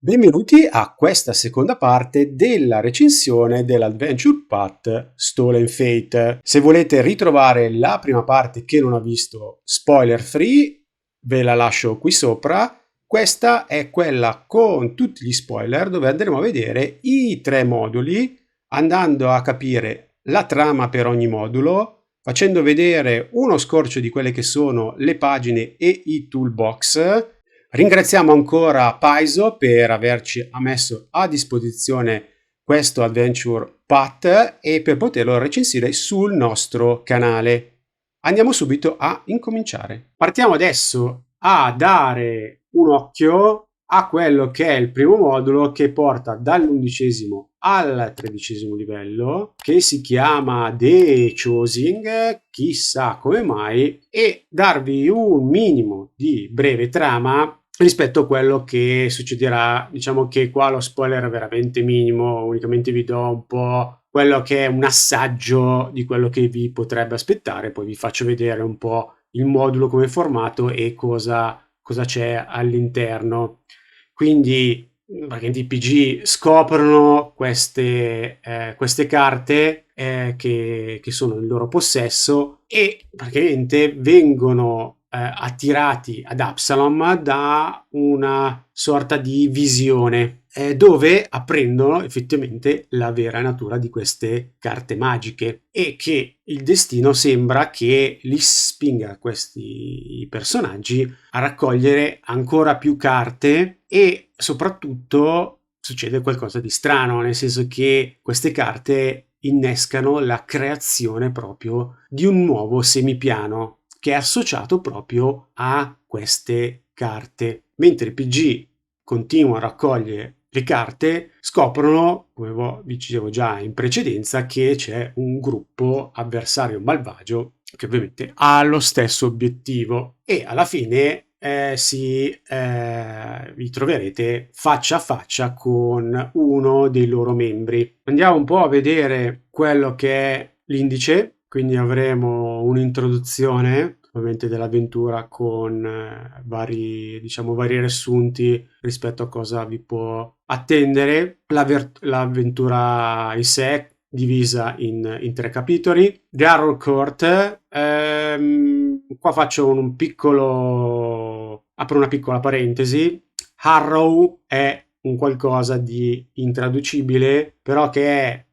Benvenuti a questa seconda parte della recensione dell'Adventure Path Stolen Fate. Se volete ritrovare la prima parte che non ha visto spoiler free, ve la lascio qui sopra. Questa è quella con tutti gli spoiler dove andremo a vedere i 3 moduli, andando a capire la trama per ogni modulo, facendo vedere uno scorcio di quelle che sono le pagine e i toolbox. Ringraziamo ancora Paizo per averci messo a disposizione questo Adventure Path e per poterlo recensire sul nostro canale. Andiamo subito a incominciare. Partiamo adesso a dare un occhio a quello che è il primo modulo che porta dall'11° al 13° livello, che si chiama The Choosing, chissà come mai, e darvi un minimo di breve trama rispetto a quello che succederà. Diciamo che qua lo spoiler è veramente minimo, unicamente vi do un po' quello che è un assaggio di quello che vi potrebbe aspettare, poi vi faccio vedere un po' il modulo come formato e cosa c'è all'interno. Quindi praticamente i PG scoprono queste carte che sono nel loro possesso e praticamente vengono attirati ad Absalom da una sorta di visione dove apprendono effettivamente la vera natura di queste carte magiche e che il destino sembra che li spinga questi personaggi a raccogliere ancora più carte e soprattutto succede qualcosa di strano, nel senso che queste carte innescano la creazione proprio di un nuovo semipiano che è associato proprio a queste carte. Mentre il PG continua a raccogliere le carte, scoprono, come vi dicevo già in precedenza, che c'è un gruppo avversario malvagio che ovviamente ha lo stesso obiettivo e alla fine vi troverete faccia a faccia con uno dei loro membri. Andiamo un po' a vedere quello che è l'indice, quindi avremo un'introduzione ovviamente dell'avventura con vari riassunti rispetto a cosa vi può attendere. L'avventura in sé è divisa in 3 capitoli. The Arrow Court, qua faccio apro una piccola parentesi. Harrow è un qualcosa di intraducibile, però che è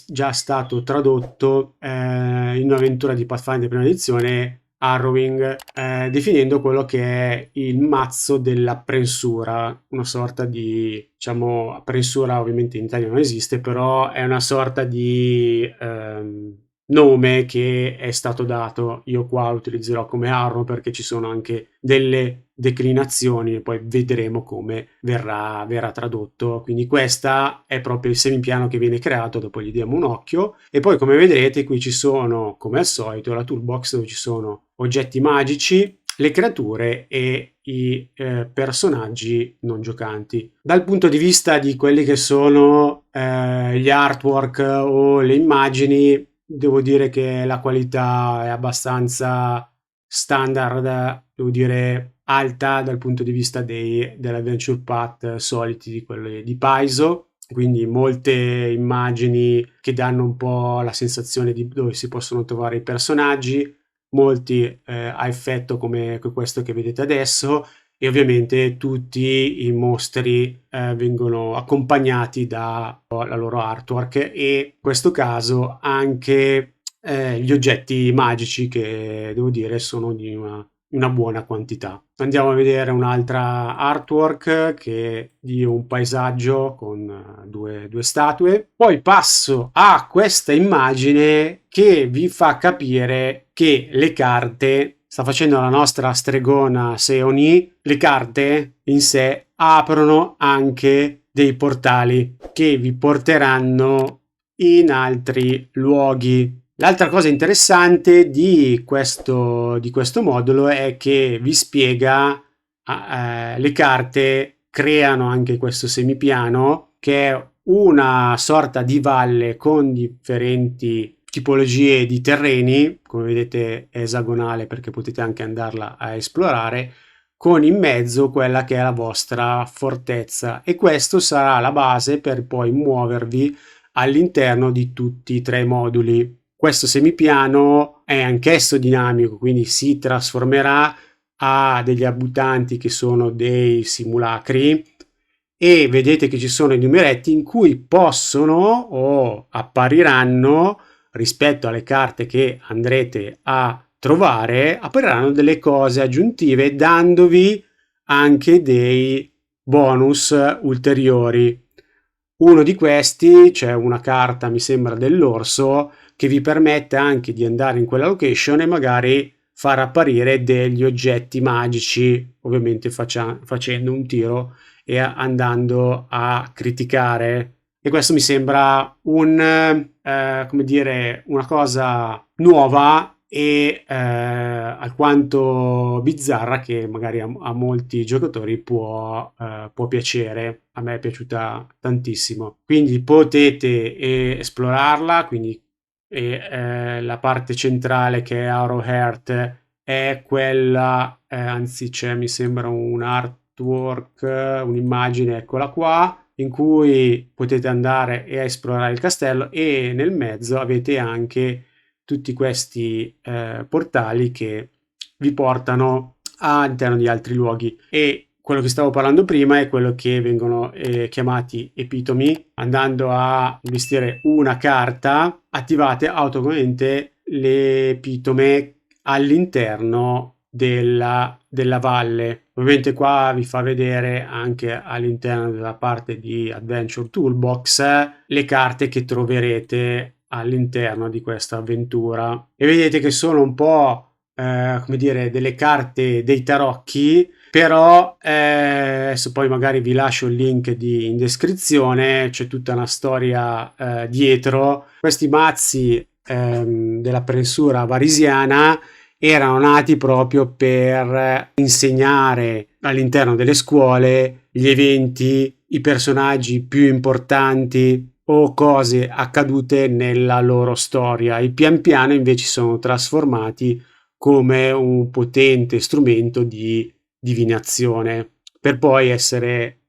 già stato tradotto in un'avventura di Pathfinder prima edizione, Harrowing, definendo quello che è il mazzo dell'apprensura, una sorta di, apprensura ovviamente in Italia non esiste, però è una sorta di nome che è stato dato. Io qua lo utilizzerò come Arrow perché ci sono anche delle declinazioni e poi vedremo come verrà tradotto. Quindi questa è proprio il semipiano che viene creato, dopo gli diamo un occhio e poi come vedrete qui ci sono, come al solito, la toolbox dove ci sono oggetti magici, le creature e i personaggi non giocanti. Dal punto di vista di quelli che sono gli artwork o le immagini, devo dire che la qualità è abbastanza standard, devo dire alta dal punto di vista dell'Adventure Path soliti, di quelli di Paizo, quindi molte immagini che danno un po' la sensazione di dove si possono trovare i personaggi, molti a effetto come questo che vedete adesso, e ovviamente tutti i mostri vengono accompagnati dalla loro artwork e in questo caso anche gli oggetti magici, che devo dire sono di una buona quantità. Andiamo a vedere un'altra artwork che è di un paesaggio con due statue. Poi passo a questa immagine che vi fa capire che le carte, sta facendo la nostra stregona Seoni, le carte in sé aprono anche dei portali che vi porteranno in altri luoghi. L'altra cosa interessante di questo modulo è che vi spiega le carte creano anche questo semipiano che è una sorta di valle con differenti tipologie di terreni, come vedete è esagonale perché potete anche andarla a esplorare, con in mezzo quella che è la vostra fortezza, e questo sarà la base per poi muovervi all'interno di tutti e tre i moduli. Questo semipiano è anch'esso dinamico, quindi si trasformerà a degli abitanti che sono dei simulacri, e vedete che ci sono i numeretti in cui possono o appariranno, rispetto alle carte che andrete a trovare, appariranno delle cose aggiuntive, dandovi anche dei bonus ulteriori. Uno di questi, c'è una carta, mi sembra, dell'orso, che vi permette anche di andare in quella location e magari far apparire degli oggetti magici, ovviamente facendo un tiro e andando a criticare. E questo mi sembra come dire, una cosa nuova e alquanto bizzarra, che magari a molti giocatori può piacere. A me è piaciuta tantissimo, quindi potete esplorarla. Quindi la parte centrale, che è Arrowheart, è quella, anzi c'è, mi sembra, un artwork, un'immagine, eccola qua, in cui potete andare e esplorare il castello, e nel mezzo avete anche tutti questi portali che vi portano all'interno di altri luoghi. E quello che stavo parlando prima è quello che vengono chiamati epitomi. Andando a investire una carta, attivate automaticamente l'epitome all'interno della valle. Ovviamente qua vi fa vedere anche all'interno della parte di Adventure Toolbox le carte che troverete all'interno di questa avventura, e vedete che sono un po' come dire, delle carte dei tarocchi, però adesso poi magari vi lascio il link in descrizione. C'è tutta una storia dietro. Questi mazzi della prensura varisiana erano nati proprio per insegnare all'interno delle scuole gli eventi, i personaggi più importanti o cose accadute nella loro storia, e pian piano invece sono trasformati come un potente strumento di divinazione, per poi essere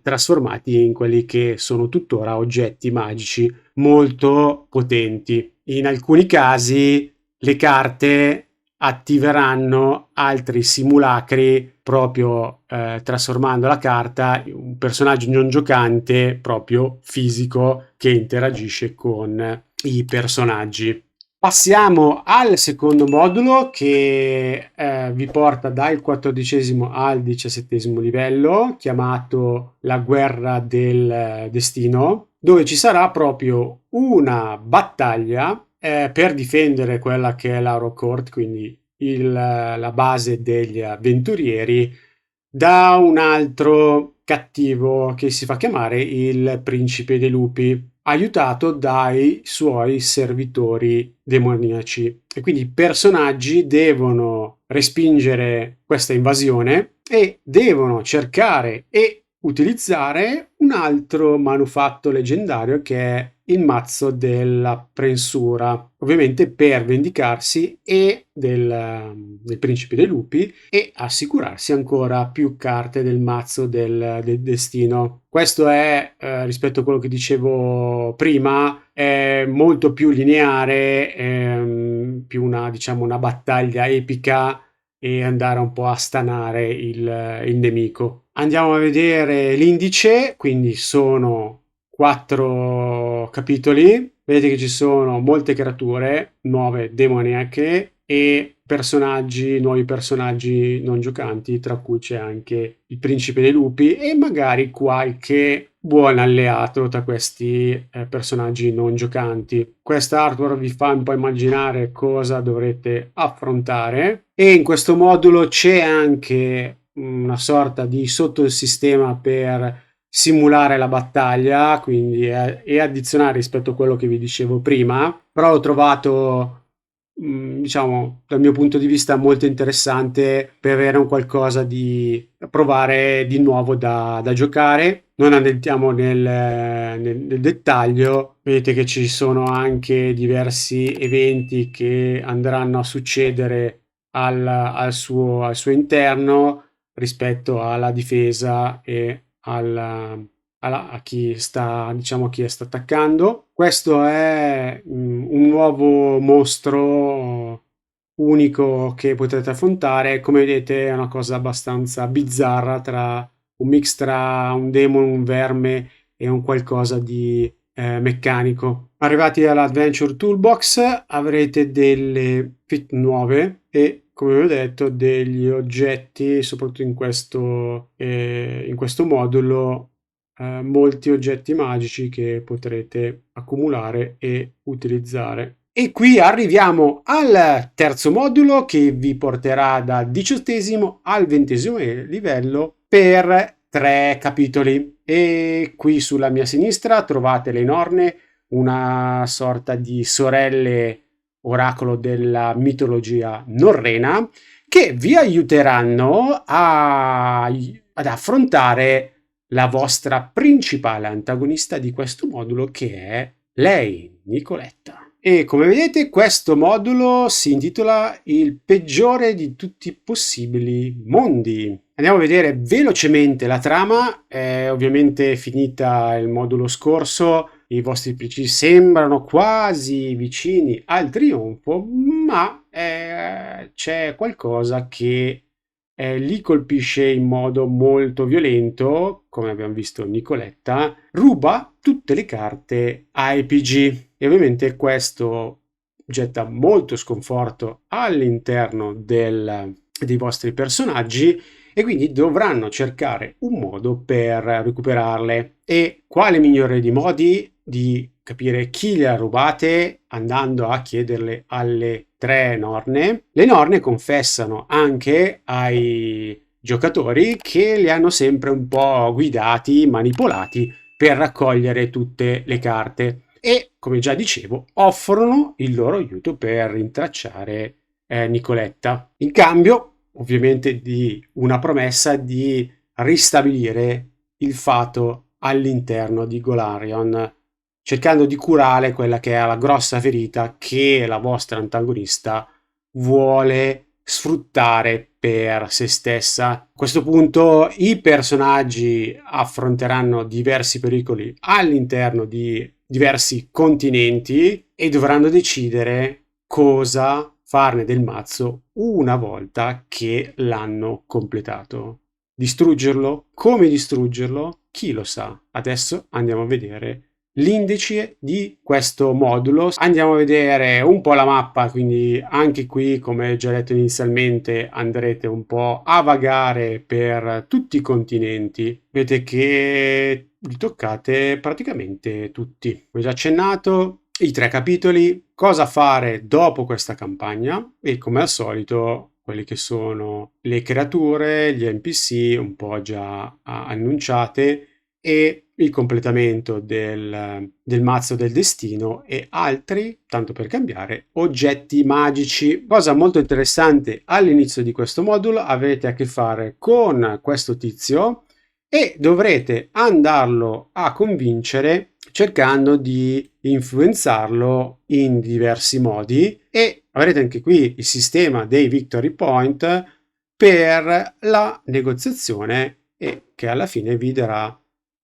trasformati in quelli che sono tuttora oggetti magici molto potenti. In alcuni casi le carte attiveranno altri simulacri, proprio trasformando la carta in un personaggio non giocante, proprio fisico, che interagisce con i personaggi. Passiamo al secondo modulo, che vi porta dal 14° al 17° livello, chiamato La guerra del destino, dove ci sarà proprio una battaglia per difendere quella che è l'Arrow Court, quindi la base degli avventurieri, da un altro cattivo che si fa chiamare il Principe dei Lupi, aiutato dai suoi servitori demoniaci. E quindi i personaggi devono respingere questa invasione e devono cercare e utilizzare un altro manufatto leggendario, che è il mazzo della prensura, ovviamente per vendicarsi e del Principe dei Lupi, e assicurarsi ancora più carte del mazzo del destino. Questo è, rispetto a quello che dicevo prima, è molto più lineare, più una battaglia epica, e andare un po' a stanare il nemico. Andiamo a vedere l'indice. Quindi sono 4 capitoli. Vedete che ci sono molte creature nuove demoniache e nuovi personaggi non giocanti, tra cui c'è anche il Principe dei Lupi e magari qualche buon alleato tra questi personaggi non giocanti. Questa artwork vi fa un po' immaginare cosa dovrete affrontare, e in questo modulo c'è anche una sorta di sottosistema per simulare la battaglia, quindi e addizionare rispetto a quello che vi dicevo prima. Però l'ho trovato, diciamo, dal mio punto di vista molto interessante, per avere un qualcosa di provare di nuovo da giocare. Non andiamo nel dettaglio. Vedete che ci sono anche diversi eventi che andranno a succedere al suo interno. rispetto alla difesa e a chi sta, diciamo, chi sta attaccando. Questo è un nuovo mostro unico che potrete affrontare. Come vedete è una cosa abbastanza bizzarra, tra un mix tra un demon, un verme e un qualcosa di meccanico. Arrivati all'Adventure Toolbox avrete delle fit nuove e, come vi ho detto, degli oggetti, soprattutto in questo modulo, molti oggetti magici che potrete accumulare e utilizzare. E qui arriviamo al terzo modulo che vi porterà dal 18° al 20° livello per 3 capitoli. E qui sulla mia sinistra trovate le Norne, una sorta di sorelle oracolo della mitologia norrena, che vi aiuteranno ad affrontare la vostra principale antagonista di questo modulo, che è lei, Nicoletta. E come vedete questo modulo si intitola Il peggiore di tutti i possibili mondi. Andiamo a vedere velocemente la trama. È ovviamente finita il modulo scorso, i vostri PC sembrano quasi vicini al trionfo, ma c'è qualcosa che li colpisce in modo molto violento. Come abbiamo visto, Nicoletta ruba tutte le carte ai PG e ovviamente questo getta molto sconforto all'interno dei vostri personaggi, e quindi dovranno cercare un modo per recuperarle. E quale migliore di modi di capire chi le ha rubate andando a chiederle alle 3 Norne. Le Norne confessano anche ai giocatori che li hanno sempre un po' guidati, manipolati per raccogliere tutte le carte, e, come già dicevo, offrono il loro aiuto per rintracciare Nicoletta. In cambio, ovviamente, di una promessa di ristabilire il fato all'interno di Golarion, cercando di curare quella che è la grossa ferita che la vostra antagonista vuole sfruttare per se stessa. A questo punto i personaggi affronteranno diversi pericoli all'interno di diversi continenti e dovranno decidere cosa farne del mazzo una volta che l'hanno completato. Distruggerlo? Come distruggerlo? Chi lo sa? Adesso andiamo a vedere l'indice di questo modulo. Andiamo a vedere un po' la mappa, quindi anche qui, come già detto inizialmente, andrete un po' a vagare per tutti i continenti. Vedete che li toccate praticamente tutti. Come già accennato, i 3 capitoli, cosa fare dopo questa campagna e, come al solito, quelli che sono le creature, gli NPC un po' già annunciate, e il completamento del mazzo del destino e altri, tanto per cambiare, oggetti magici. Cosa molto interessante all'inizio di questo modulo: avete a che fare con questo tizio e dovrete andarlo a convincere cercando di influenzarlo in diversi modi, e avrete anche qui il sistema dei victory point per la negoziazione, e che alla fine vi darà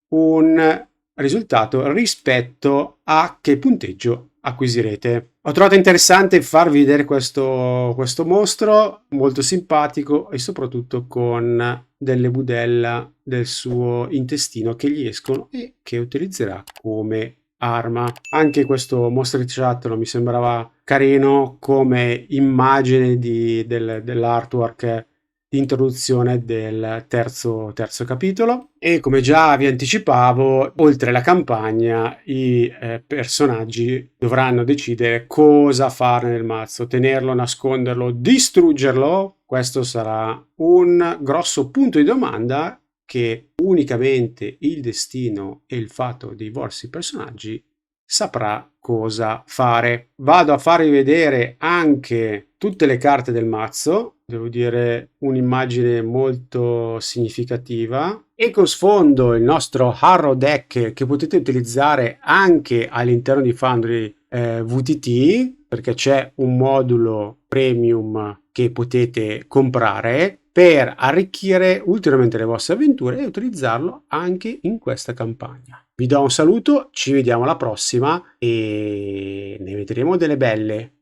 un risultato rispetto a che punteggio acquisirete. Ho trovato interessante farvi vedere questo mostro molto simpatico e soprattutto con delle budella del suo intestino che gli escono e che utilizzerà come arma. Anche questo mostriciattolo mi sembrava carino come immagine dell'artwork di introduzione del terzo capitolo. E come già vi anticipavo, oltre la campagna i personaggi dovranno decidere cosa fare nel mazzo: tenerlo, nasconderlo, distruggerlo. Questo sarà un grosso punto di domanda che unicamente il destino e il fatto dei vostri personaggi saprà cosa fare. Vado a farvi vedere anche tutte le carte del mazzo. Devo dire, un'immagine molto significativa. E con sfondo il nostro Harrow Deck, che potete utilizzare anche all'interno di Foundry VTT, perché c'è un modulo premium che potete comprare per arricchire ulteriormente le vostre avventure e utilizzarlo anche in questa campagna. Vi do un saluto, ci vediamo alla prossima e ne vedremo delle belle.